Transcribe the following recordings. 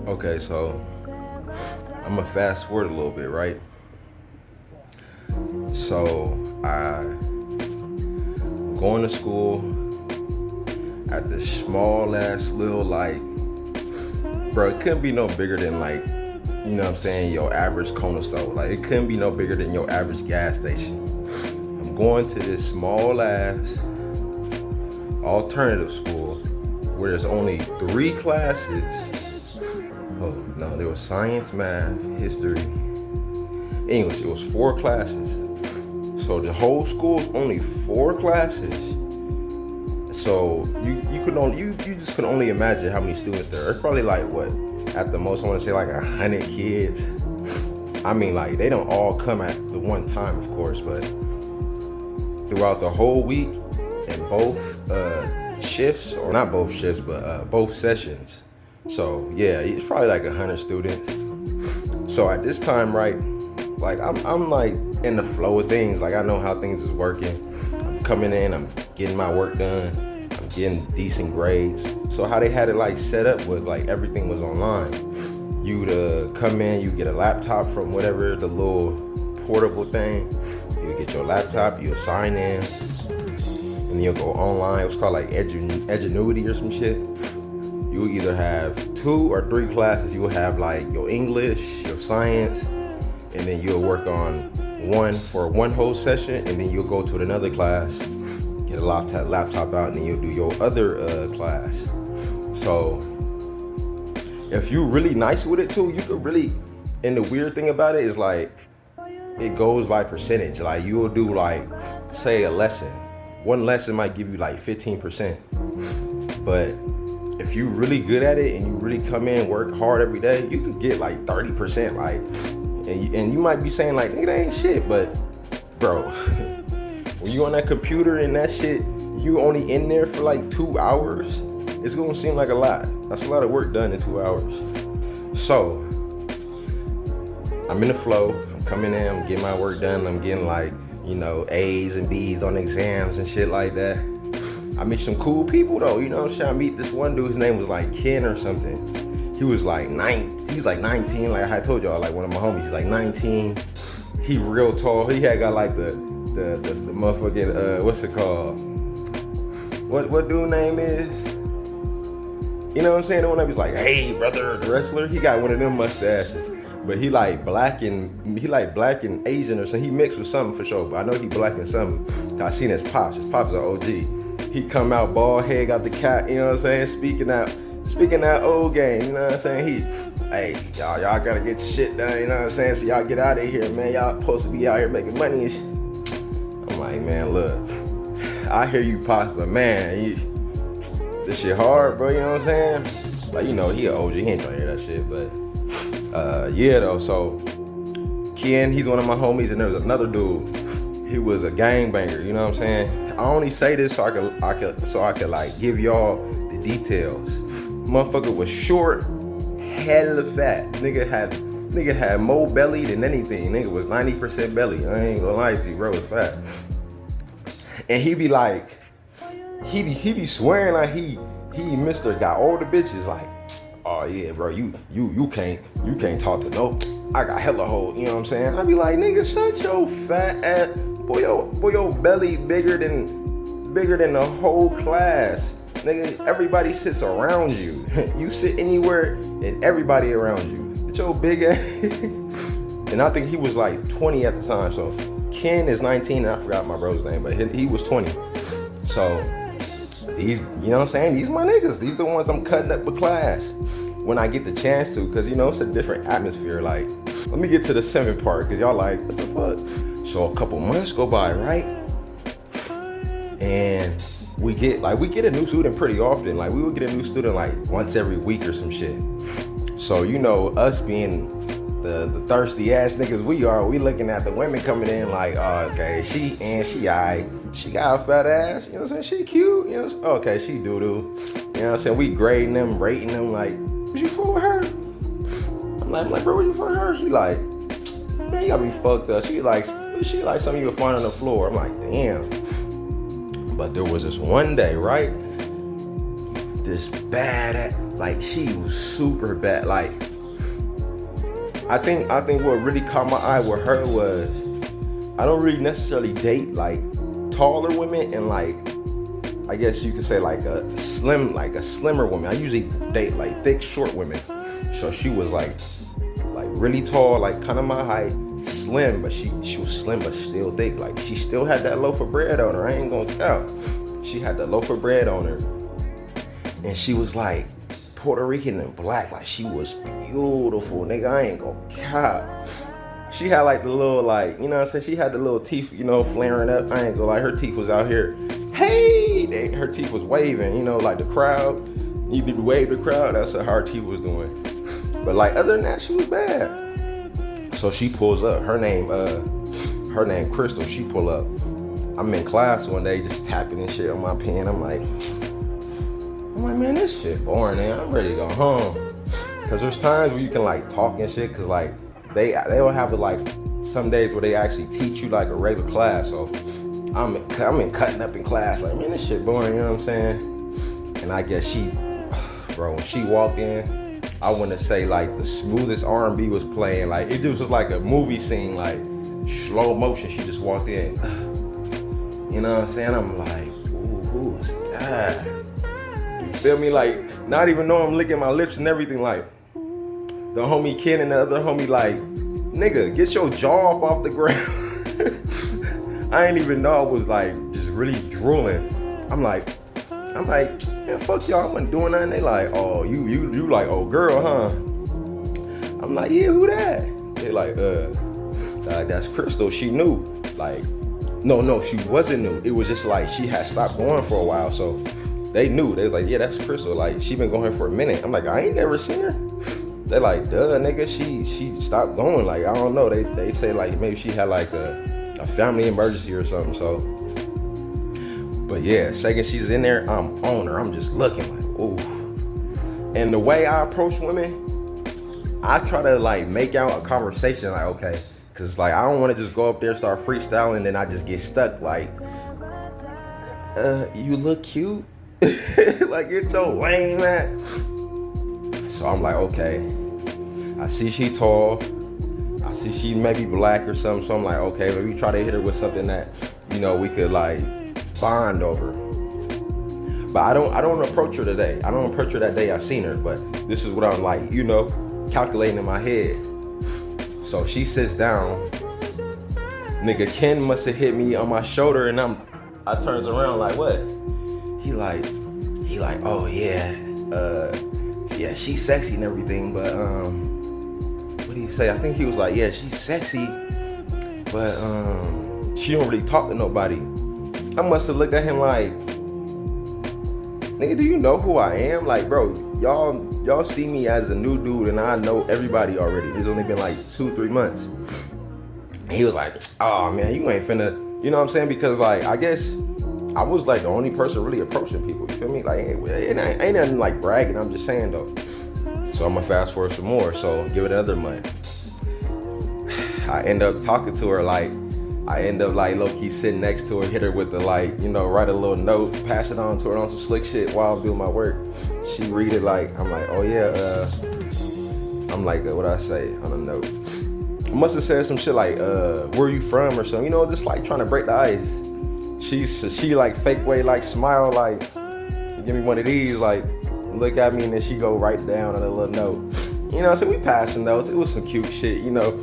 Okay, so I'm gonna fast forward a little bit, right? So I going to school at this small ass little like, bro, it couldn't be no bigger than like, you know what I'm saying, your average corner store. Like it couldn't be no bigger than your average gas station. I'm going to this small ass alternative school where there's only 3 classes. Oh no, there was science, math, history, English. It was 4 classes. So the whole school's only 4 classes. So you just could only imagine how many students there are. It's probably like what, at the most I want to say like 100 kids. I mean, like they don't all come at the one time, of course, but throughout the whole week in both shifts, or not both shifts, but both sessions. So yeah, it's probably like 100 students. So at this time, right, like I'm like in the flow of things. Like I know how things is working. I'm coming in, I'm getting my work done, I'm getting decent grades. So how they had it like set up was like everything was online. You'd come in, you get a laptop from whatever the little portable thing. You get your laptop, you sign in, and then you'll go online. It was called like Edgenuity or some shit. You either have 2 or 3 classes. You will have like your English, your science, and then you'll work on one for one whole session, and then you'll go to another class, get a laptop out, and then you'll do your other class. So if you're really nice with it too, you could really, and the weird thing about it is like, it goes by percentage. Like you will do like, say a lesson. One lesson might give you like 15%. But if you're really good at it and you really come in, work hard every day, you could get like 30%. Like, and you might be saying like, nigga, that ain't shit. But bro, when you on that computer and that shit, you only in there for like 2 hours, it's gonna seem like a lot. That's a lot of work done in 2 hours. So I'm in the flow. I'm coming in, I'm getting my work done. I'm getting like, you know, A's and B's on exams and shit like that. I meet some cool people though, you know what I'm saying? I meet this one dude, his name was like Ken or something. He was like 19, like I told y'all, like one of my homies, he's like 19. He real tall. He had got like the motherfucking, what's it called? What dude name is? You know what I'm saying? The one that was like, hey brother, the wrestler, he got one of them mustaches. But he like black and Asian or something. He mixed with something for sure, but I know he black and something. I seen his pops. His pops are OG. He come out bald head, got the cat, you know what I'm saying? Speaking that old game, you know what I'm saying? Hey, y'all gotta get your shit done, you know what I'm saying? So y'all get out of here, man. Y'all supposed to be out here making money and shit. I'm like, man, look, I hear you, pops, but man, this shit hard, bro, you know what I'm saying? Like, you know, he an OG, he ain't trying to hear that shit, but yeah though, so Ken, he's one of my homies, and there was another dude. He was a gangbanger, you know what I'm saying? I only say this so I could like give y'all the details. Motherfucker was short, hella fat. Nigga had more belly than anything. Nigga was 90% belly. I ain't gonna lie to you, bro, was fat. And he be like, he be swearing like he Mr. got all the bitches, like, oh yeah, bro, you can't talk to no. I got hella hoes, you know what I'm saying? I be like, nigga, shut your fat ass. Boy, your belly bigger than the whole class. Nigga, everybody sits around you. You sit anywhere and everybody around you. It's your big ass. And I think he was like 20 at the time. So Ken is 19, and I forgot my bro's name, but he was 20. So these, you know what I'm saying? These my niggas. These the ones I'm cutting up with class when I get the chance to, because you know it's a different atmosphere. Like, let me get to the 7th part, because y'all like, what the fuck? So a couple months go by, right? And we get a new student pretty often. Like we would get a new student like once every week or some shit. So you know, us being the thirsty ass niggas we are, we looking at the women coming in like, oh, okay, she aight. She got a fat ass, you know what I'm saying? She cute, you know what I'm saying? Okay, she doo-doo. You know what I'm saying? We grading them, rating them like, was you fool with her? I'm like, bro, what you for her? She like, man, you got me fucked up. She like something you would find on the floor. I'm like, damn. But there was this one day, right? This bad Like she was super bad. Like I think what really caught my eye with her was I don't really necessarily date like taller women and like I guess you could say like a slimmer woman. I usually date like thick, short women. So she was like really tall, like kind of my height, slim, but she was slim but still thick. Like she still had that loaf of bread on her. I ain't gonna count. She had the loaf of bread on her, and she was like Puerto Rican and black. Like she was beautiful, nigga. I ain't gonna count. She had like the little like, you know what I'm saying? She had the little teeth, you know, flaring up. I ain't gonna lie, her teeth was out here. Hey, her teeth was waving, you know, like the crowd. You did wave the crowd. That's what her teeth was doing. But like other than that, she was bad. So she pulls up. Her name Crystal. She pull up. I'm in class one day, just tapping and shit on my pen. I'm like, man, this shit boring, man. I'm ready to go home. Cause there's times where you can like talk and shit, cause like they'll have like some days where they actually teach you like a regular class. So I'm in cutting up in class, like, man, this shit boring, you know what I'm saying? And I guess when she walked in, I want to say like the smoothest R&B was playing. Like it just was like a movie scene, like slow motion. She just walked in. You know what I'm saying? I'm like, ooh, who's that? You feel me? Like, not even know I'm licking my lips and everything. Like, the homie Ken and the other homie like, nigga, get your jaw off the ground. I ain't even know I was like, just really drooling. I'm like, man, fuck y'all, I wasn't doing nothing. They like, oh, you like, oh, girl, huh? I'm like, yeah, who that? They like, that's Crystal, she knew. Like, no, she wasn't new. It was just like she had stopped going for a while, so they knew. They was like, yeah, that's Crystal. Like, she been going here for a minute. I'm like, I ain't never seen her. They're like, duh, nigga, she stopped going. Like, I don't know. They say like maybe she had like a family emergency or something. So, but yeah, second she's in there, I'm on her. I'm just looking like, ooh. And the way I approach women, I try to like make out a conversation. Like, okay. Cause like I don't want to just go up there, start freestyling, and then I just get stuck. Like, you look cute. Like, get your lame at. So I'm like, okay. I see she tall. I see she maybe black or something. So I'm like, okay, maybe try to hit her with something that, you know, we could like bond over. But I don't approach her today. I don't approach her that day I seen her. But this is what I'm like, you know, calculating in my head. So she sits down. Nigga Ken must have hit me on my shoulder, and I turns around like, what? He like, oh yeah, yeah, she's sexy and everything, but what did he say? I think he was like, yeah, she's sexy, but she don't really talk to nobody. I must have looked at him like, nigga, do you know who I am? Like, bro, y'all see me as a new dude, and I know everybody already. It's only been like 2-3 months. And he was like, oh man, you ain't finna, you know what I'm saying? Because like, I guess I was like the only person really approaching people, you feel me? Like, it ain't nothing like bragging, I'm just saying though. So I'm gonna fast forward some more, so give it another month. I end up talking to her, like, I end up like low-key sitting next to her, hit her with the like, you know, write a little note, pass it on to her on some slick shit while I'm doing my work. She read it like, I'm like, oh yeah, I'm like, what I say on a note? I must have said some shit like, where you from or something, you know, just like trying to break the ice. She like fake way, like smile, like, give me one of these, like, look at me, and then she go right down on a little note. You know, so we passing notes. It was some cute shit, you know.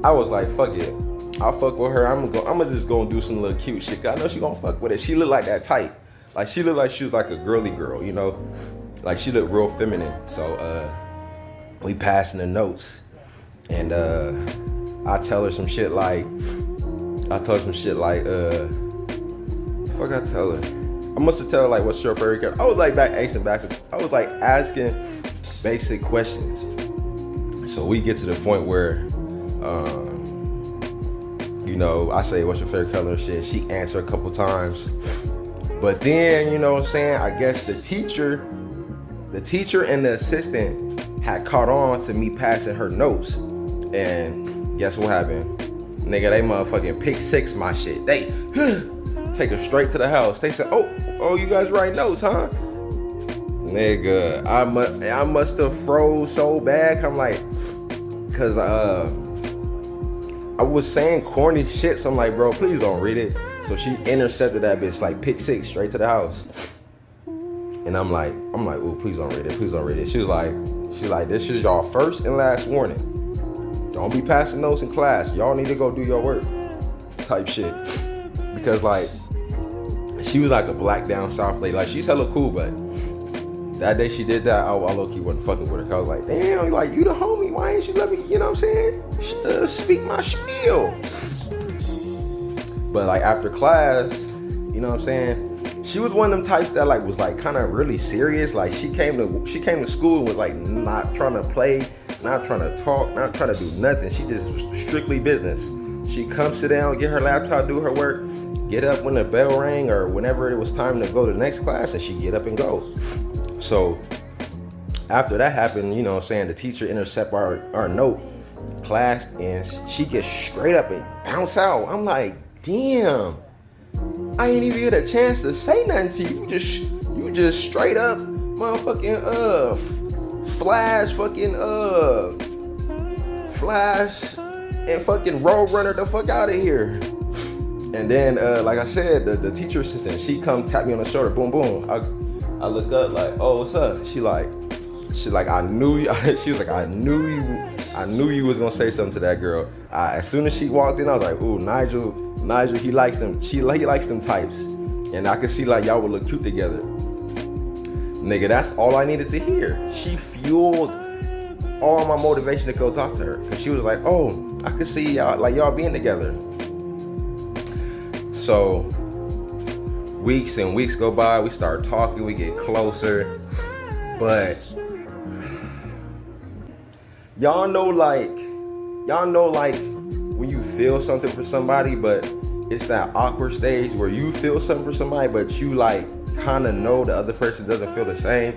I was like, fuck it. I'll fuck with her. I'm just gonna do some little cute shit. I know she gonna fuck with it. She look like that type. Like, she looked like she was like a girly girl, you know? Like, she looked real feminine. So, we passing the notes. And, I tell her some shit like, fuck I tell her? I must have told her like, what's your favorite character? I was like I was like asking basic questions. So we get to the point where, you know, I say, what's your favorite color and shit. She answered a couple times. But then, you know what I'm saying? I guess the teacher and the assistant had caught on to me passing her notes. And guess what happened? Nigga, they motherfucking pick six my shit. They take her straight to the house. They said, oh, you guys write notes, huh? Nigga, I must have froze so bad. I'm like, cause I was saying corny shit, so I'm like, bro, please don't read it. So she intercepted that bitch, like pick six, straight to the house. And I'm like, ooh, please don't read it, please don't read it. She was like, this is y'all first and last warning. Don't be passing notes in class. Y'all need to go do your work, type shit. Because like, she was like a black down south lady. Like she's hella cool, but that day she did that, I low-key wasn't fucking with her. I was like, damn, like you the homie, why ain't you let me, you know what I'm saying? Speak my spiel. But like after class, you know what I'm saying? She was one of them types that like was like kind of really serious. Like she came to school and was like not trying to play, not trying to talk, not trying to do nothing. She just was strictly business. She come sit down, get her laptop, do her work, get up when the bell rang or whenever it was time to go to the next class, and she get up and go. So after that happened, you know what I'm saying, the teacher intercept our note class and she gets straight up and bounce out. I'm like, damn, I ain't even get a chance to say nothing to you. You just straight up motherfucking flash and fucking road runner the fuck out of here. And then like I said, the teacher assistant, she come tap me on the shoulder, boom boom. I look up like, oh, what's up? She like, I knew you. She was like, I knew you was gonna say something to that girl. As soon as she walked in, I was like, ooh, Nigel, he likes them. He likes them types, and I could see like y'all would look cute together. Nigga, that's all I needed to hear. She fueled all my motivation to go talk to her, cause she was like, oh, I could see y'all being together. So weeks and weeks go by, we start talking, we get closer, but y'all know like when you feel something for somebody, but it's that awkward stage where you feel something for somebody, but you like kind of know the other person doesn't feel the same.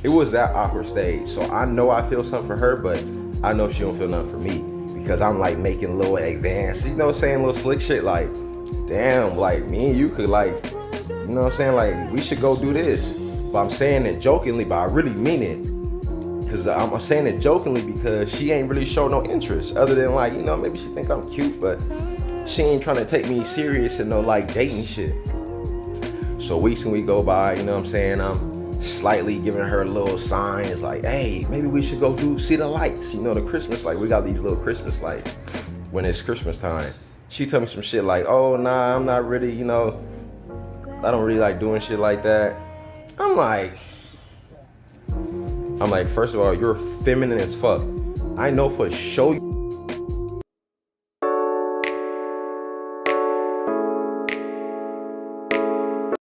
It was that awkward stage. So I know I feel something for her, but I know she don't feel nothing for me, because I'm like making little advance, you know, saying little slick shit like, damn, like me and you could like, you know what I'm saying, like we should go do this. But I'm saying it jokingly, but I really mean it. Cause I'm saying it jokingly because she ain't really show no interest other than like, you know, maybe she think I'm cute, but she ain't trying to take me serious and no like dating shit. So weeks and we go by, you know what I'm saying, I'm slightly giving her little signs like, hey, maybe we should go see the lights, you know, the Christmas light. We got these little Christmas lights when it's Christmas time. She told me some shit like, oh nah, I'm not really, you know, I don't really like doing shit like that. I'm like, first of all, you're feminine as fuck. I know for sure